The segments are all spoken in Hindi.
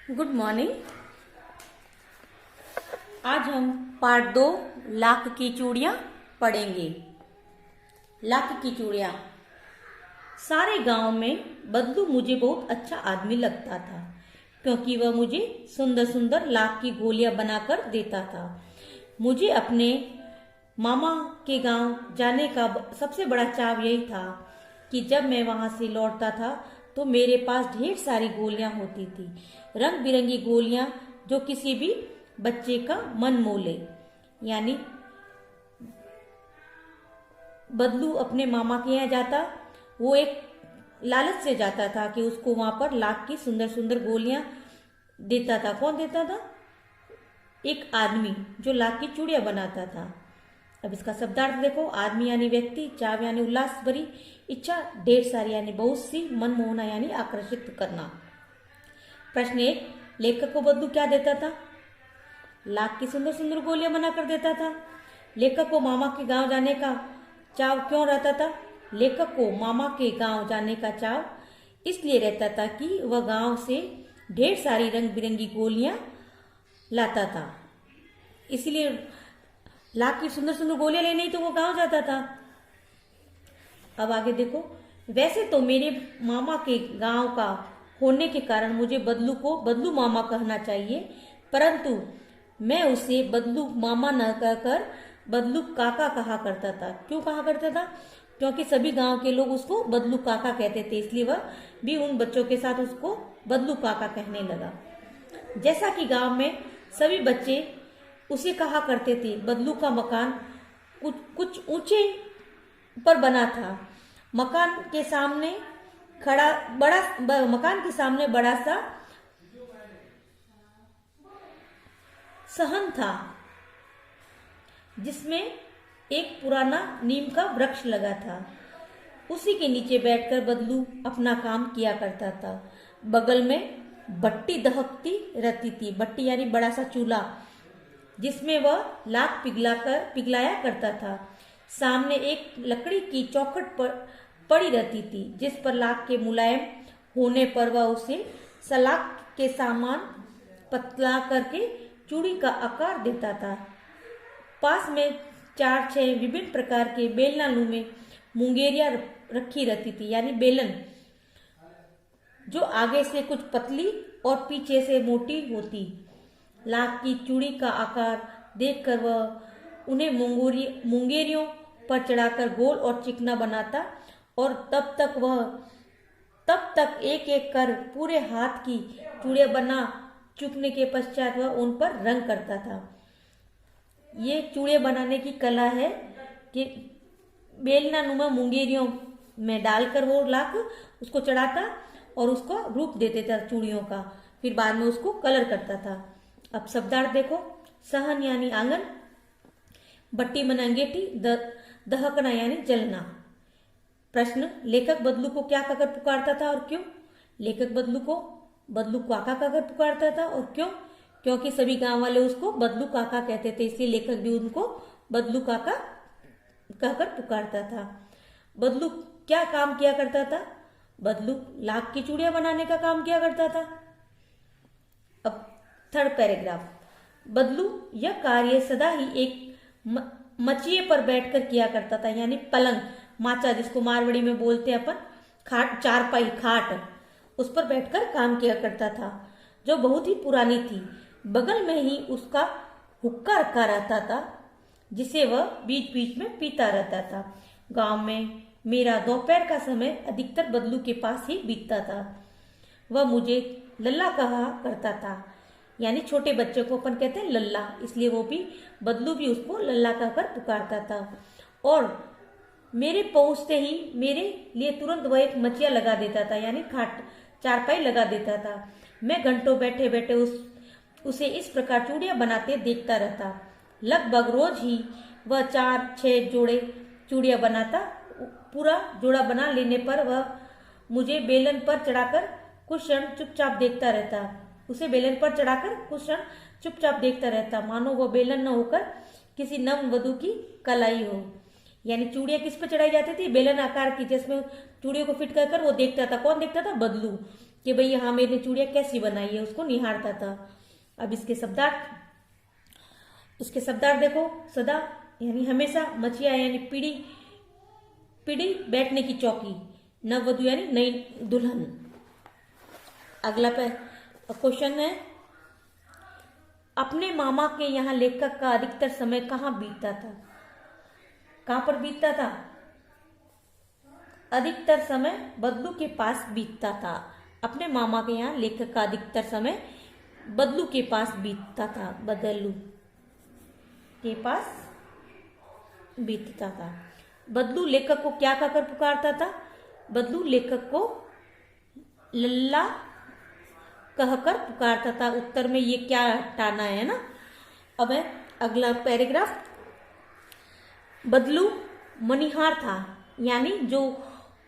Good morning. आज हम पार्ट 2 लाख की चूड़ियां पढ़ेंगे। लाख की चूड़ियां। सारे गांव में बदलू मुझे बहुत अच्छा आदमी लगता था, क्योंकि वह मुझे सुंदर सुंदर लाख की गोलियां बनाकर देता था। मुझे अपने मामा के गांव जाने का सबसे बड़ा चाव यही था कि जब मैं वहां से लौटता था तो मेरे पास ढेर सारी गोलियां होती थी, रंग बिरंगी गोलियां जो किसी भी बच्चे का मन मोह ले। यानी बदलू अपने मामा के यहाँ जाता, वो एक लालच से जाता था कि उसको वहां पर लाख की सुंदर सुंदर गोलियां देता था। कौन देता था? एक आदमी जो लाख की चूड़ियां बनाता था। अब इसका शब्दार्थ देखो। आदमी यानी व्यक्ति, चाव यानी उल्लास भरी इच्छा, ढेर सारी यानी बहुत सी, मनमोहना यानी आकर्षित करना। प्रश्न 1, लेखक को बदलू क्या देता था? लाख की सुंदर सुंदर गोलियां बनाकर देता था। लेखक को मामा के गांव जाने का चाव क्यों रहता था? लेखक को मामा के गांव जाने का चाव इसलिए रहता था कि वह गांव से ढेर सारी रंग बिरंगी गोलियां लाता था। इसलिए लाख की सुंदर सुंदर गोलियां लेने ही तो वो गांव जाता था। अब आगे देखो। वैसे तो मेरे मामा के गांव का होने के कारण मुझे बदलू को बदलू मामा कहना चाहिए, परंतु मैं उसे बदलू मामा न कहकर बदलू काका कहा करता था। क्यों कहा करता था? क्योंकि सभी गांव के लोग उसको बदलू काका कहते थे, इसलिए वह भी उन बच्चों के साथ उसको बदलू काका कहने लगा। जैसा कि गांव में सभी बच्चे उसे कहा करते थे, बदलू का मकान कुछ ऊंचे पर बना था। मकान के सामने बड़ा सा सहन था, जिसमें एक पुराना नीम का वृक्ष लगा था। उसी के नीचे बैठकर बदलू अपना काम किया करता था। बगल में भट्टी दहकती रहती थी। भट्टी यानी बड़ा सा चूल्हा, जिसमें वह लाख पिघलाया करता था। सामने एक लकड़ी की चौखट पड़ी रहती थी, जिस पर लाख के मुलायम होने पर वह उसे सलाख के सामान पतला करके चूड़ी का आकार देता था। पास में 4-6 विभिन्न प्रकार के बेलनालू में मुंगेरियां रखी रहती थी, यानी बेलन, जो आगे से कुछ पतली और पीछे से मोटी होती। लाख की चूड़ी का आकार देखकर वह उन्हें मुंगेरियों पर चढ़ाकर गोल और चिकना बनाता, और तब तक एक एक कर पूरे हाथ की चूड़ियां बना चुकने के पश्चात वह उन पर रंग करता था। ये चूड़ियां बनाने की कला है कि बेलनानुमा मुंगेरियों में डालकर वो लाख उसको चढ़ाता और उसको रूप देते था चूड़ियों का, फिर बाद में उसको कलर करता था। अब शब्दार्थ देखो। सहन यानी आंगन, भट्टी मन अंगेठी, दहकना यानी जलना। प्रश्न, लेखक बदलू को क्या कहकर पुकारता था और क्यों? लेखक बदलू को बदलू काका कहकर पुकारता था, और क्यों? क्योंकि सभी गांव वाले उसको बदलू काका कहते थे, इसलिए लेखक भी उनको बदलू काका कहकर पुकारता था। बदलू क्या काम किया करता था? बदलू लाख की चूड़ियां बनाने का काम किया करता था। अब थर्ड पैराग्राफ। बदलू यह कार्य सदा ही एक मचिए पर बैठकर किया करता था, यानी पलंग, माचा जिसको मारवाड़ी में बोलते हैं अपन, खाट, चारपाई, खाट, उस पर बैठकर काम किया करता था, जो बहुत ही पुरानी थी। बगल में ही उसका हुक्का रखा रहता था, जिसे वह बीच बीच में पीता रहता था। गांव में मेरा दोपहर का समय अधिकतर बदलू के पास ही बीतता था। वह मुझे लल्ला कहा करता था, यानी छोटे बच्चे को अपन कहते हैं लल्ला, इसलिए वो भी बदलू भी उसको लल्ला कहकर पुकारता था। और मेरे पहुंचते ही मेरे लिए तुरंत वह एक मचिया लगा देता था, यानी खाट, चारपाई लगा देता था। मैं घंटों बैठे बैठे उसे इस प्रकार चूड़ियां बनाते देखता रहता। लगभग रोज ही वह 4-6 जोड़े चूड़ियां बनाता। पूरा जोड़ा बना लेने पर वह मुझे बेलन पर चढ़ाकर कुछ क्षण चुपचाप देखता रहता। उसे बेलन पर चढ़ाकर कुछ क्षण चुपचाप देखता रहता, मानो वह बेलन न होकर किसी नव वधू की कलाई हो। यानी चूड़ियां किस पर चढ़ाई जाती थी? बेलन आकार की, जिसमें चूड़ियों को फिट कर वो देखता था। कौन देखता था? बदलू। कि भाई हाँ मैंने चूड़ियाँ कैसी बनाई है, उसको निहारता था। अब इसके शब्दार्थ देखो। सदा यानी हमेशा, मचिया यानी पीढ़ी पीढ़ी बैठने की चौकी, नववधु यानी नई दुल्हन। अगला क्वेश्चन है, अपने मामा के यहाँ लेखक का अधिकतर समय कहाँ बीतता था? कहाँ पर बीतता था? अधिकतर समय बदलू के पास बीतता था। अपने मामा के यहाँ लेखक का अधिकतर समय बदलू के पास बीतता था। बदलू के पास बीतता था। बदलू लेखक को क्या कहकर पुकारता था? बदलू लेखक को लल्ला कहकर पुकारता था। उत्तर में ये क्या हटाना है ना। अब है अगला पैराग्राफ। बदलू मणिहार था, यानी जो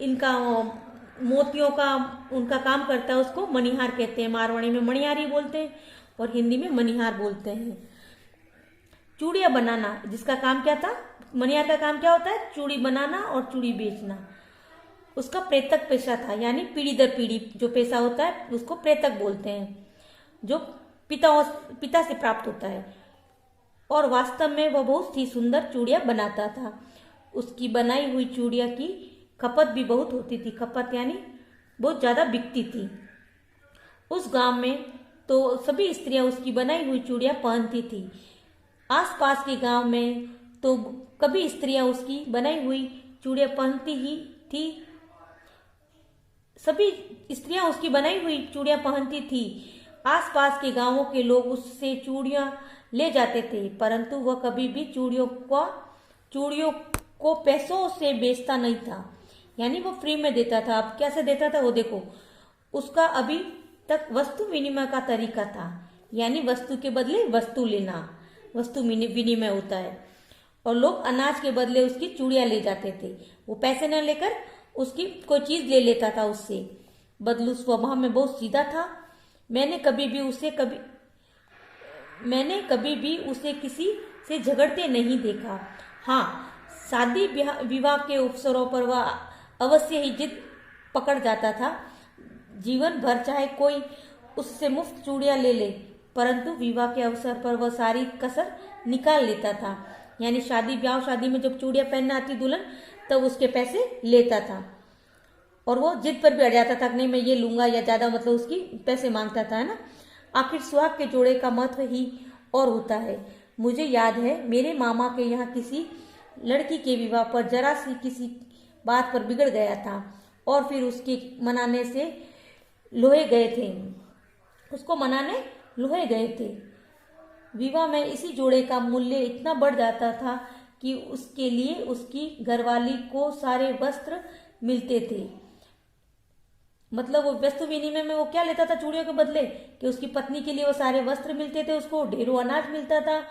इनका मोतियों का उनका काम करता है उसको मणिहार कहते हैं। मारवाड़ी में मणिहारी बोलते हैं और हिंदी में मणिहार बोलते हैं। चूड़ियाँ बनाना, जिसका काम क्या था? मणिहार का काम क्या होता है? चूड़ी बनाना और चूड़ी बेचना। उसका प्रेतक पेशा था, यानी पीढ़ी दर पीढ़ी जो पेशा होता है उसको प्रेतक बोलते हैं, जो पिता से प्राप्त होता है। और वास्तव में वह बहुत ही सुंदर चूड़ियाँ बनाता था। उसकी बनाई हुई चूड़ियाँ की खपत भी बहुत होती थी। खपत यानी बहुत ज़्यादा बिकती थी। उस गांव में तो सभी स्त्रियां उसकी बनाई हुई चूड़ियाँ पहनती थी। आसपास के गांव में तो कभी स्त्रियां उसकी बनाई हुई चूड़ियाँ पहनती ही थी। सभी स्त्रियां उसकी बनाई हुई चूड़ियाँ पहनती थी। आसपास के गांवों के लोग उससे चूड़ियाँ ले जाते थे, परंतु वह कभी भी चूड़ियों को पैसों से बेचता नहीं था, यानी वो फ्री में देता था। अब कैसे देता था वो देखो। उसका अभी तक वस्तु विनिमय का तरीका था, यानी वस्तु के बदले वस्तु लेना, वस्तु विनिमय होता है। और लोग अनाज के बदले उसकी चूड़ियाँ ले जाते थे। वो पैसे न लेकर उसकी कोई चीज ले लेता था उससे। बदलू स्वभाव में बहुत सीधा था। मैंने कभी भी उसे किसी से झगड़ते नहीं देखा। हाँ, शादी विवाह के अवसरों पर वह अवश्य ही जिद पकड़ जाता था। जीवन भर चाहे कोई उससे मुफ्त चूड़ियाँ ले ले, परंतु विवाह के अवसर पर वह सारी कसर निकाल लेता था। यानी शादी में जब चूड़ियाँ पहनने आती दुल्हन, तब उसके पैसे लेता था। और वो जिद पर भी अड़ जाता था कि नहीं मैं ये लूंगा, या ज्यादा मतलब उसकी पैसे मांगता था, है ना। आखिर सुहाग के जोड़े का महत्व ही और होता है। मुझे याद है मेरे मामा के यहाँ किसी लड़की के विवाह पर जरा सी किसी बात पर बिगड़ गया था और फिर उसके मनाने से लोहे गए थे। उसको मनाने लोहे गए थे। विवाह में इसी जोड़े का मूल्य इतना बढ़ जाता था कि उसके लिए उसकी घरवाली को सारे वस्त्र मिलते थे। मतलब वो वस्तु विनिमय में वो क्या लेता था चूड़ियों के बदले, कि उसकी पत्नी के लिए वो सारे वस्त्र मिलते थे, उसको ढेरों अनाज मिलता था,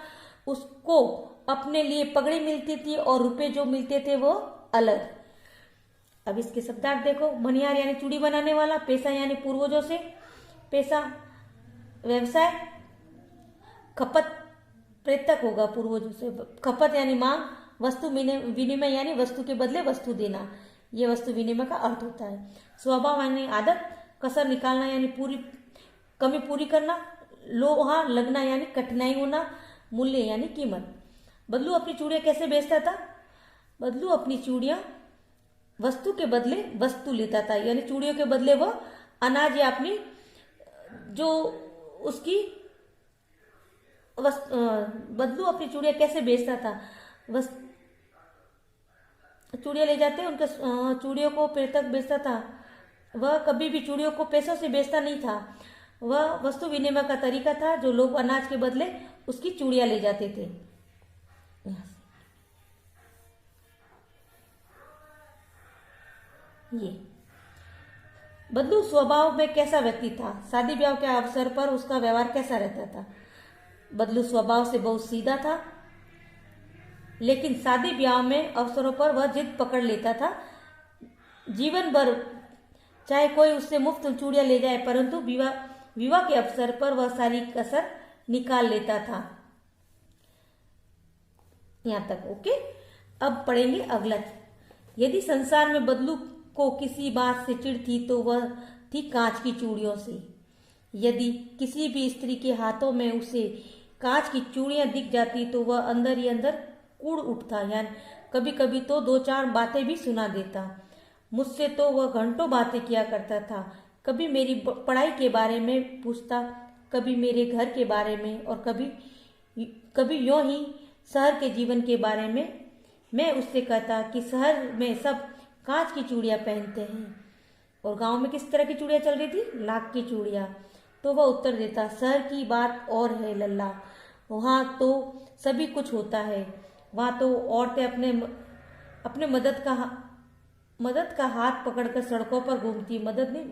उसको अपने लिए पगड़ी मिलती थी और रुपए जो मिलते थे वो अलग। अब इसके शब्दार्थ देखो। मनिहार यानी चूड़ी बनाने वाला। पेशा यानी पूर्वजों से पेशा, व्यवसाय। खपत प्रेतक होगा पूर्वजों से। खपत यानी मांग। वस्तु विनिमय यानी वस्तु के बदले वस्तु देना, ये वस्तु विनिमय का अर्थ होता है। स्वभाव यानी आदत। कसर निकालना यानी कमी पूरी करना। लोहा लगना यानी कठिनाई होना। मूल्य यानी कीमत। बदलू अपनी चूड़ियाँ कैसे बेचता था? बदलू अपनी चूड़ियाँ वस्तु के बदले वस्तु लेता था, यानी चूड़ियों के बदले वह अनाज या अपनी जो उसकी बदलू अपनी चूड़ियाँ कैसे बेचता था? चूड़ियाँ ले जाते उनके चूड़ियों को प्रेतक बेचता था। वह कभी भी चूड़ियों को पैसों से बेचता नहीं था। वह वस्तु विनिमय का तरीका था, जो लोग अनाज के बदले उसकी चूड़ियाँ ले जाते थे। ये बदलू स्वभाव में कैसा व्यक्ति था? शादी ब्याह के अवसर पर उसका व्यवहार कैसा रहता था? बदलू स्वभाव से बहुत सीधा था, लेकिन शादी ब्याह में अवसरों पर वह जिद पकड़ लेता था। जीवन भर चाहे कोई उससे मुफ्त चूड़ियाँ ले जाए, परंतु विवाह के अवसर पर वह सारी कसर निकाल लेता था। यहाँ तक ओके। अब पढ़ेंगे अगला। यदि संसार में बदलू को किसी बात से चिढ़ थी तो वह थी कांच की चूड़ियों से। यदि किसी भी स्त्री के हाथों में उसे कांच की चूड़ियां दिख जाती तो वह अंदर ही अंदर कुड़ उठता, यानी कभी कभी तो 2-4 बातें भी सुना देता। मुझसे तो वह घंटों बातें किया करता था। कभी मेरी पढ़ाई के बारे में पूछता, कभी मेरे घर के बारे में, और कभी यूं ही शहर के जीवन के बारे में। मैं उससे कहता कि शहर में सब कांच की चूड़ियां पहनते हैं, और गांव में किस तरह की चूड़ियां चल रही थी? लाख की चूड़ियां। तो वह उत्तर देता, शहर की बात और है लल्ला, वहाँ तो सभी कुछ होता है। वहाँ तो औरतें अपने मदद का हाथ पकड़कर सड़कों पर घूमती, मदद नहीं,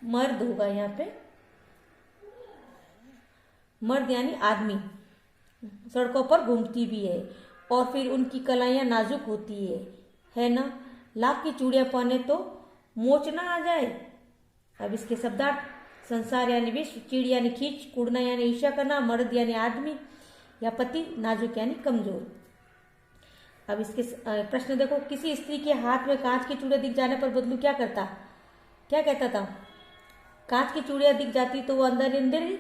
मर्द होगा यहाँ पे, मर्द यानी आदमी, सड़कों पर घूमती भी है, और फिर उनकी कलाइयाँ नाजुक होती है ना। लाख की चूड़ियाँ पहने तो मोच ना आ जाए। अब इसके शब्दार्थ, संसार यानी विश्व, चिड़ यानी खींच, कुड़ना यानी ईर्ष्या करना, मर्द यानी आदमी या पति, नाजुक यानी कमजोर। अब इसके प्रश्न देखो, किसी स्त्री के हाथ में कांच की चूड़ियां दिख जाने पर बदलू क्या करता? क्या कहता था? कांच की चूड़ियां दिख जाती तो वो अंदर अंदर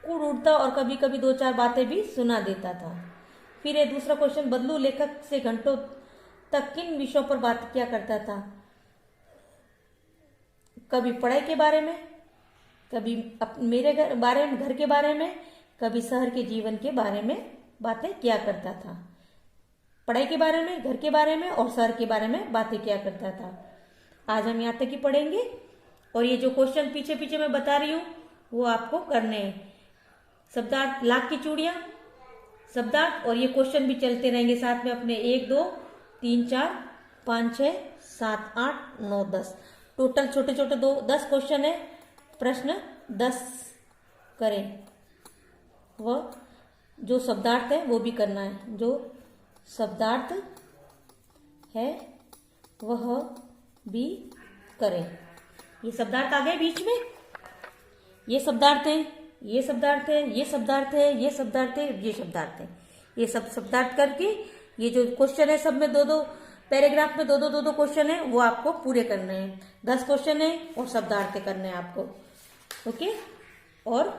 कुड़ उठता, और कभी कभी 2-4 बातें भी सुना देता था। फिर ये दूसरा क्वेश्चन, बदलू लेखक से घंटों तक किन विषयों पर बात किया करता था? कभी पढ़ाई के बारे में, कभी मेरे घर के बारे में, कभी शहर के जीवन के बारे में बातें किया करता था। पढ़ाई के बारे में, घर के बारे में और शहर के बारे में बातें किया करता था। आज हम यहाँ तक ही पढ़ेंगे, और ये जो क्वेश्चन पीछे पीछे मैं बता रही हूँ वो आपको करने हैं। शब्दार्थ, लाख की चूड़ियां, शब्दार्थ, और ये क्वेश्चन भी चलते रहेंगे साथ में अपने 1, 2, 3, 4, 5, 6, 7, 8, 9, 10, टोटल छोटे छोटे 10 क्वेश्चन है। प्रश्न 10 करें। वह जो शब्दार्थ है वो भी करना है, जो शब्दार्थ है वह भी करें। ये शब्दार्थ आ गए बीच में, ये शब्दार्थ है, ये शब्दार्थ है, ये शब्दार्थ है, ये शब्दार्थ है, ये शब्दार्थ है। ये सब शब्दार्थ करके ये जो क्वेश्चन है सब में 2-2 पैराग्राफ में 2-2 क्वेश्चन है वो आपको पूरे करने हैं। 10 क्वेश्चन है और शब्दार्थ करने हैं आपको। ओके, और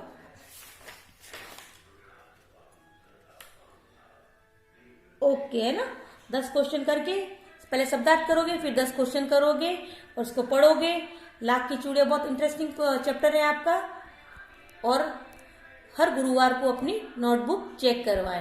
ओके है ना। 10 क्वेश्चन करके पहले शब्दार्थ करोगे, फिर 10 क्वेश्चन करोगे और उसको पढ़ोगे। लाख की चूड़ियां बहुत इंटरेस्टिंग चैप्टर है आपका, और हर गुरुवार को अपनी नोटबुक चेक करवाएं।